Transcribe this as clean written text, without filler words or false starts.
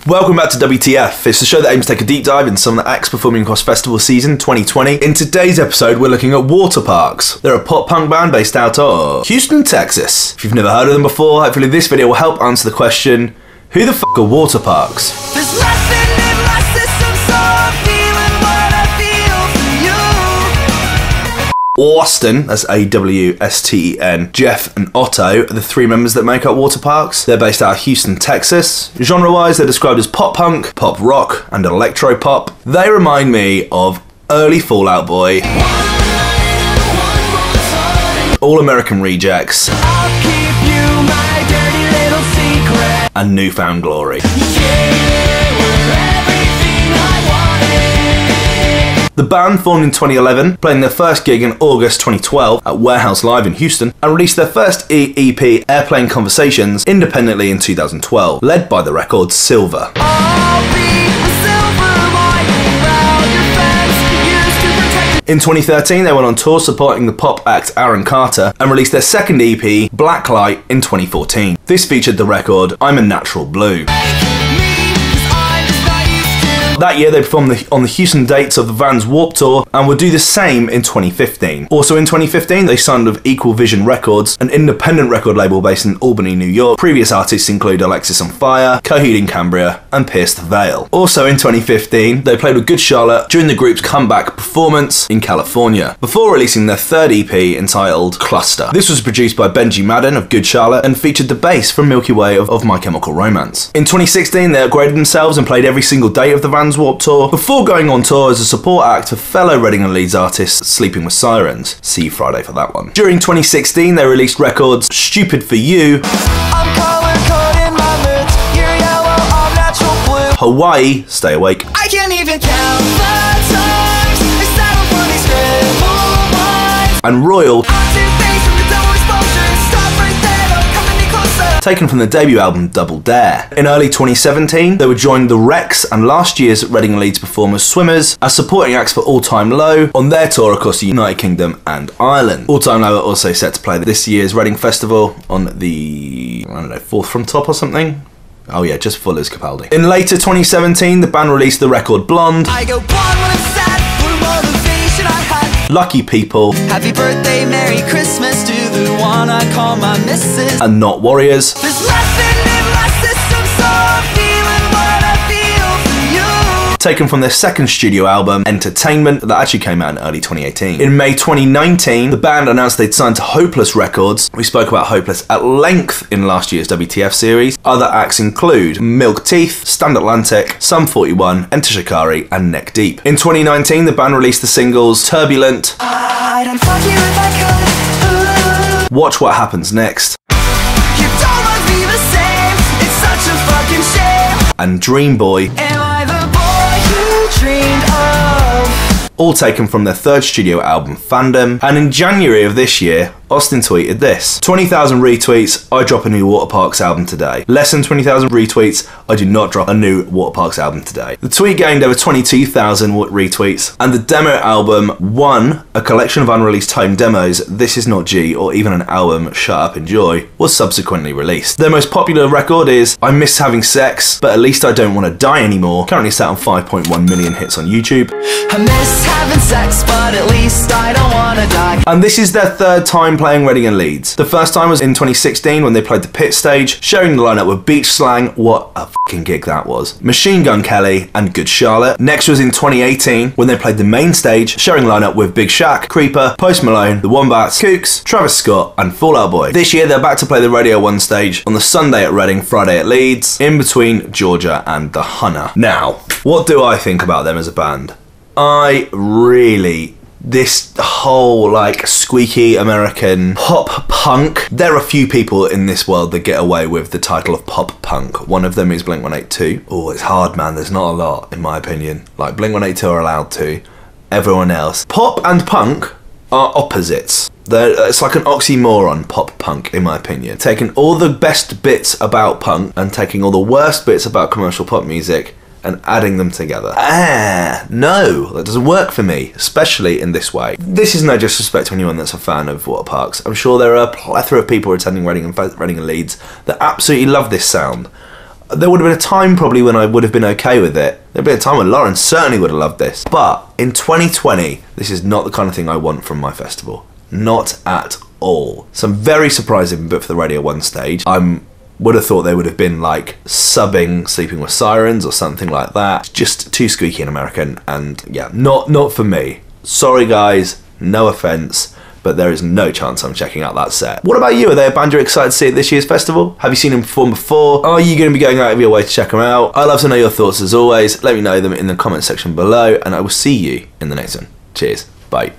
Welcome back to WTF. It's the show that aims to take a deep dive in some of the acts performing across festival season 2020. In today's episode, we're looking at Waterparks. They're a pop-punk band based out of Houston, Texas. If you've never heard of them before, hopefully this video will help answer the question, who the f*** are Waterparks? There's nothing in my system, so I'm feeling what I feel for you. Austin, that's A-W-S-T-E-N, Jeff and Otto are the three members that make up Waterparks. They're based out of Houston, Texas. Genre-wise, they're described as pop-punk, pop-rock, and electro-pop. They remind me of early Fall Out Boy, All-American Rejects, I'll keep you my dirty little secret. and Newfound Glory. The band formed in 2011, playing their first gig in August 2012 at Warehouse Live in Houston, and released their first EP, Airplane Conversations, independently in 2012, led by the record Silver. In 2013, they went on tour supporting the pop act Aaron Carter and released their second EP, Blacklight, in 2014. This featured the record I'm a Natural Blue. That year, they performed on the Houston dates of the Vans Warped Tour and would do the same in 2015. Also in 2015, they signed with Equal Vision Records, an independent record label based in Albany, New York. Previous artists include Alexis on Fire, Coheed and Cambria, and Pierce the Veil. Also in 2015, they played with Good Charlotte during the group's comeback performance in California, before releasing their third EP entitled Cluster. This was produced by Benji Madden of Good Charlotte and featured the bass from Milky Way of My Chemical Romance. In 2016, they upgraded themselves and played every single date of the Vans Warped Tour, before going on tour as a support act for fellow Reading and Leeds artists Sleeping with Sirens. See you Friday for that one. During 2016, they released records Stupid for You, Hawaii, Stay Awake, I can't even count the times I settled for these scribbled lines. and Royal, I'm two-faced with the double exposure. Stop right there, don't come any closer. taken from the debut album Double Dare. In early 2017, they would join the Rex and last year's Reading and Leeds performers Swimmers as supporting acts for All Time Low on their tour across the United Kingdom and Ireland. All Time Low are also set to play this year's Reading Festival on the, I don't know, 4th from top or something? Oh yeah, just before Liz Capaldi. In later 2017, the band released the record Blonde, I go blind when I'm sad, for motivation I had. Lucky People, Happy birthday, Merry Christmas to the one I call my missus. and Not Warriors. There's nothing in my system, so I'm feeling what I feel for you. Taken from their second studio album, Entertainment, that actually came out in early 2018. In May 2019, the band announced they'd signed to Hopeless Records. We spoke about Hopeless at length in last year's WTF series. Other acts include Milk Teeth, Stand Atlantic, Sum 41, Enter Shikari, and Neck Deep. In 2019, the band released the singles Turbulent, I'd unfuck you if I could. Watch What Happens Next, You don't must be the same. It's such a fucking shame. and Dream Boy, Am I the boy you dreamed of? all taken from their third studio album Fandom. And in January of this year, Austin tweeted this: 20,000 retweets, I drop a new Waterparks album today. Less than 20,000 retweets, I do not drop a new Waterparks album today. The tweet gained over 22,000 retweets, and the demo album One, a collection of unreleased home demos, This Is Not G, or even an album, Shut Up Enjoy, was subsequently released. Their most popular record is I Miss Having Sex, but At Least I Don't Want to Die Anymore, currently sat on 5.1 million hits on YouTube. I miss having sex, but at least I don't wanna die. And this is their third time playing Reading and Leeds. The first time was in 2016 when they played the pit stage, sharing the lineup with Beach Slang, what a fucking gig that was, Machine Gun Kelly, and Good Charlotte. Next was in 2018 when they played the main stage, sharing lineup with Big Shaq, Creeper, Post Malone, The Wombats, Kooks, Travis Scott, and Fall Out Boy. This year they're back to play the Radio 1 stage on the Sunday at Reading, Friday at Leeds, in between Georgia and the Hunter. Now, what do I think about them as a band? This whole like squeaky American pop punk, there are a few people in this world that get away with the title of pop punk. One of them is Blink-182. Oh, it's hard, man. There's not a lot, in my opinion. Like, Blink-182 are allowed to. Everyone else. Pop and punk are opposites. It's like an oxymoron, pop punk, in my opinion. Taking all the best bits about punk and taking all the worst bits about commercial pop music and adding them together. No, that doesn't work for me, especially in this way. This is no disrespect to anyone that's a fan of Waterparks. I'm sure there are a plethora of people attending Reading and Leeds that absolutely love this sound. There would have been a time probably when I would have been okay with it. There'd been a time when Lauren certainly would have loved this. But in 2020, this is not the kind of thing I want from my festival. Not at all. So I'm very surprised they've been booked for the Radio 1 stage. Would have thought they would have been like subbing Sleeping with Sirens or something like that. Just too squeaky and American, and yeah, not for me. Sorry guys, no offense, but there is no chance I'm checking out that set. What about you? Are they a band you're excited to see at this year's festival? Have you seen them perform before? Are you going to be going out of your way to check them out? I'd love to know your thoughts as always. Let me know them in the comment section below, and I will see you in the next one. Cheers. Bye.